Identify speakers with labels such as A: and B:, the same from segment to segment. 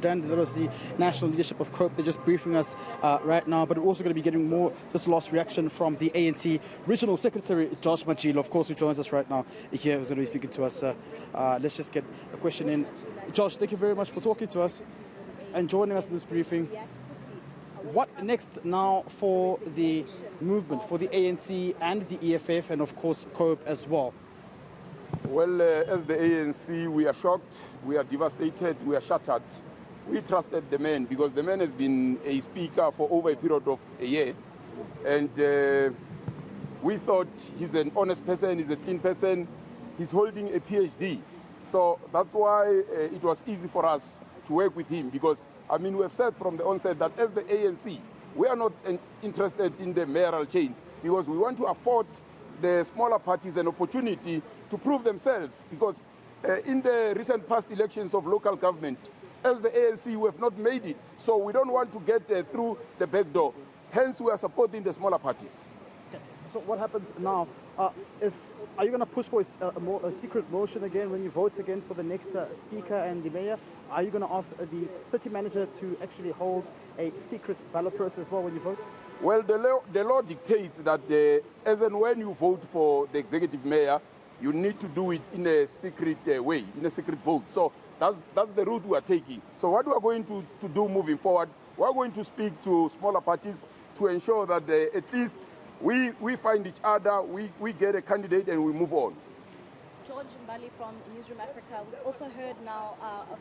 A: Dan, that was the national leadership of COPE. They're just briefing us right now, but we're also going to be getting more just last reaction from the ANC Regional Secretary, Josh Majilo, of course, who joins us right now here, who's going to be speaking to us. Let's just get a question in. Josh, thank you very much for talking to us and joining us in this briefing. What next now for the movement, for the ANC and the EFF, and of course COPE as well?
B: Well, as the ANC, we are shocked, we are devastated, we are shattered. We trusted the man because the man has been a speaker for over a period of a year. And we thought he's an honest person, he's a clean person, he's holding a PhD. So that's why it was easy for us to work with him because, I mean, we have said from the onset that as the ANC, we are not interested in the mayoral chain because we want to afford the smaller parties an opportunity to prove themselves because in the recent past elections of local government, as the ANC, we have not made it. So we don't want to get through the back door. Hence, we are supporting the smaller parties.
A: Okay. So what happens now? Are you going to push for a secret motion again when you vote again for the next speaker and the mayor? Are you going to ask the city manager to actually hold a secret ballot process as well when you vote?
B: Well, the law dictates that as and when you vote for the executive mayor, you need to do it in a secret way, in a secret vote. So that's the route we are taking. So what we are going to do moving forward, we are going to speak to smaller parties to ensure that at least we find each other, we get a candidate and we move on.
C: George Mbali from Newsroom Africa. We've also heard now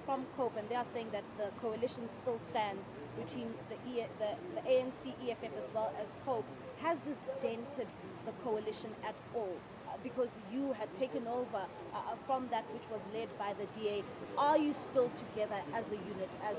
C: from COPE, and they are saying that the coalition still stands between the ANC, EFF as well as COPE. Has this dented the coalition at all? Because you had taken over from that which was led by the DA. Are you still together as a unit, as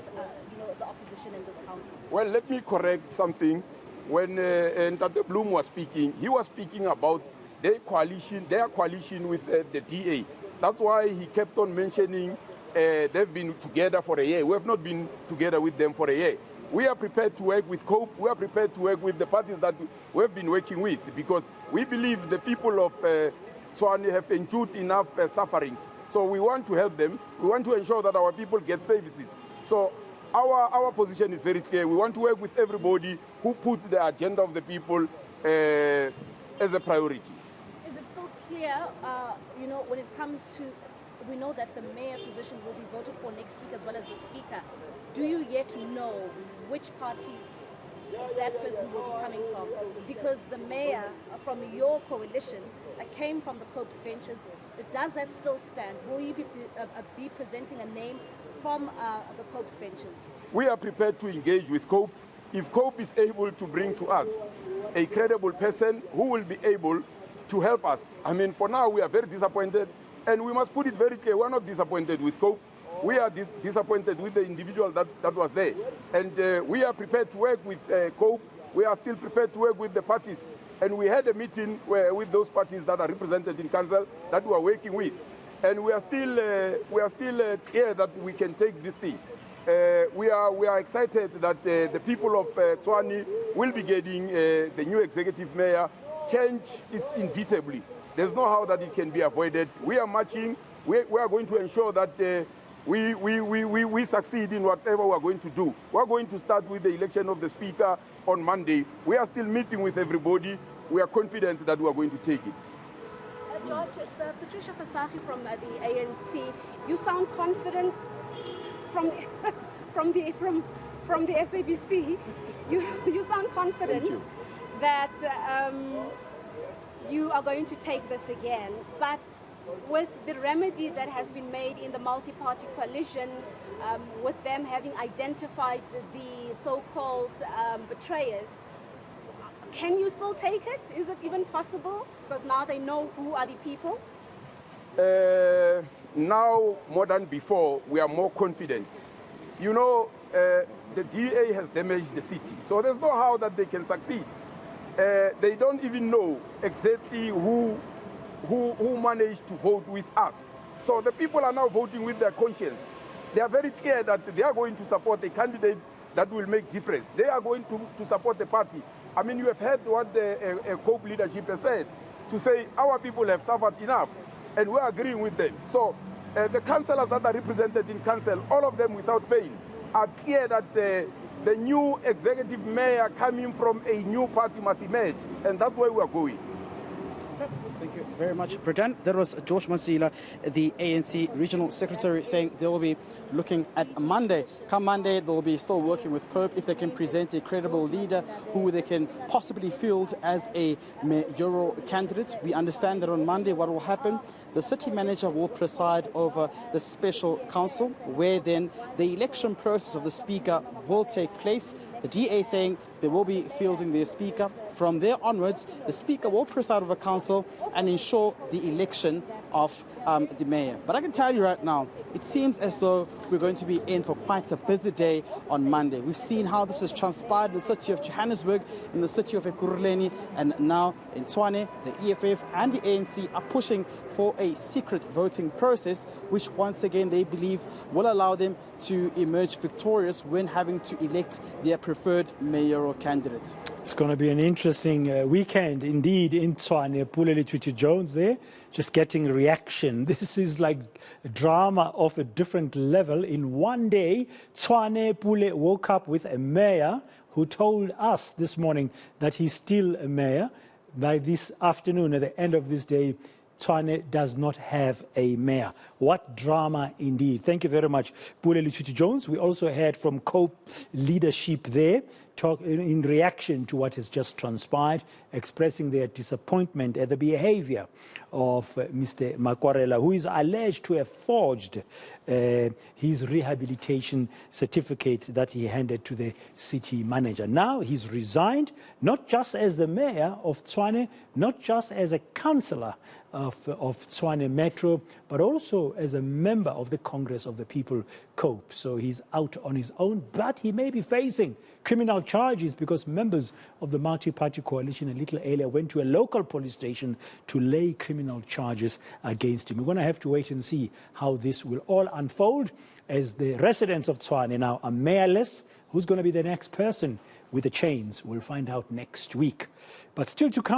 C: the opposition in this council? Well,
B: let me correct something. When Ntate Bloom was speaking, he was speaking about their coalition with the DA. That's why he kept on mentioning they've been together for a year. We have not been together with them for a year. We are prepared to work with COPE. We are prepared to work with the parties that we have been working with because we believe the people of Tshwane have endured enough sufferings. So we want to help them. We want to ensure that our people get services. So our position is very clear. We want to work with everybody who put the agenda of the people as a priority.
C: Is it still clear, when it comes to, we know that the mayor position will be voted for next week as well as the speaker. Do you yet know which party that person will be coming from? Because the mayor from your coalition came from the COPE's benches. Does that still stand? Will you be presenting a name from the COPE's benches?
B: We are prepared to engage with COPE. If COPE is able to bring to us a credible person who will be able to help us. I mean, for now, we are very disappointed. And we must put it very clear, we're not disappointed with COPE. We are disappointed with the individual that was there. And we are prepared to work with COPE. We are still prepared to work with the parties. And we had a meeting with those parties that are represented in council that we are working with. And we are still clear that we can take this thing. We are excited that the people of Tshwane will be getting the new executive mayor. Change is inevitably. There's no how that it can be avoided. We are marching. We are going to ensure that we succeed in whatever we are going to do. We are going to start with the election of the speaker on Monday. We are still meeting with everybody. We are confident that we are going to take it.
C: George, it's Patricia Fasahi from the ANC. You sound confident from the SABC. You sound confident that you are going to take this again, but with the remedy that has been made in the multi-party coalition, with them having identified the so-called betrayers, can you still take it? Is it even possible? Because now they know who are the people.
B: Now, more than before, we are more confident. You know, the DA has damaged the city, so there's no how that they can succeed. They don't even know exactly who managed to vote with us. So the people are now voting with their conscience. They are very clear that they are going to support a candidate that will make difference. They are going to support the party. I mean, you have heard what the COPE leadership has said, to say our people have suffered enough, and we are agreeing with them. So the councillors that are represented in council, all of them without fail, appear that the new executive mayor coming from a new party must emerge, and that's where we are going.
A: Thank you very much, President. That was George Mazila, the ANC Regional Secretary, saying they will be looking at Monday. Come Monday, they'll be still working with COPE if they can present a credible leader who they can possibly field as a mayoral candidate. We understand that on Monday what will happen, the city manager will preside over the special council, where then the election process of the speaker will take place. The DA saying they will be fielding their speaker. From there onwards, the speaker will preside over council and ensure the election of the mayor. But I can tell you right now, it seems as though we're going to be in for quite a busy day on Monday. We've seen how this has transpired in the city of Johannesburg, in the city of Ekurhuleni, and now in Tshwane. The EFF and the ANC are pushing for a secret voting process, which once again they believe will allow them to emerge victorious when having to elect their preferred mayoral candidate.
D: It's going to be an interesting weekend indeed in Tshwane. Pulele Tshwane-Jones there, just getting reaction. This is like drama of a different level. In one day, Tshwane Pule woke up with a mayor who told us this morning that he's still a mayor. By this afternoon, at the end of this day, Tshwane does not have a mayor. What drama indeed. Thank you very much, Pulele Tshwane-Jones. We also heard from COPE leadership there, in reaction to what has just transpired, expressing their disappointment at the behavior of Mr. Makwarela, who is alleged to have forged his rehabilitation certificate that he handed to the city manager. Now he's resigned, not just as the mayor of Tshwane, not just as a councillor of Tshwane Metro, but also as a member of the Congress of the People, COPE. So he's out on his own, but he may be facing criminal charges because members of the multi-party coalition a little earlier went to a local police station to lay criminal charges against him. We're going to have to wait and see how this will all unfold as the residents of Tshwane now are mayorless. Who's going to be the next person with the chains? We'll find out next week. But still to come.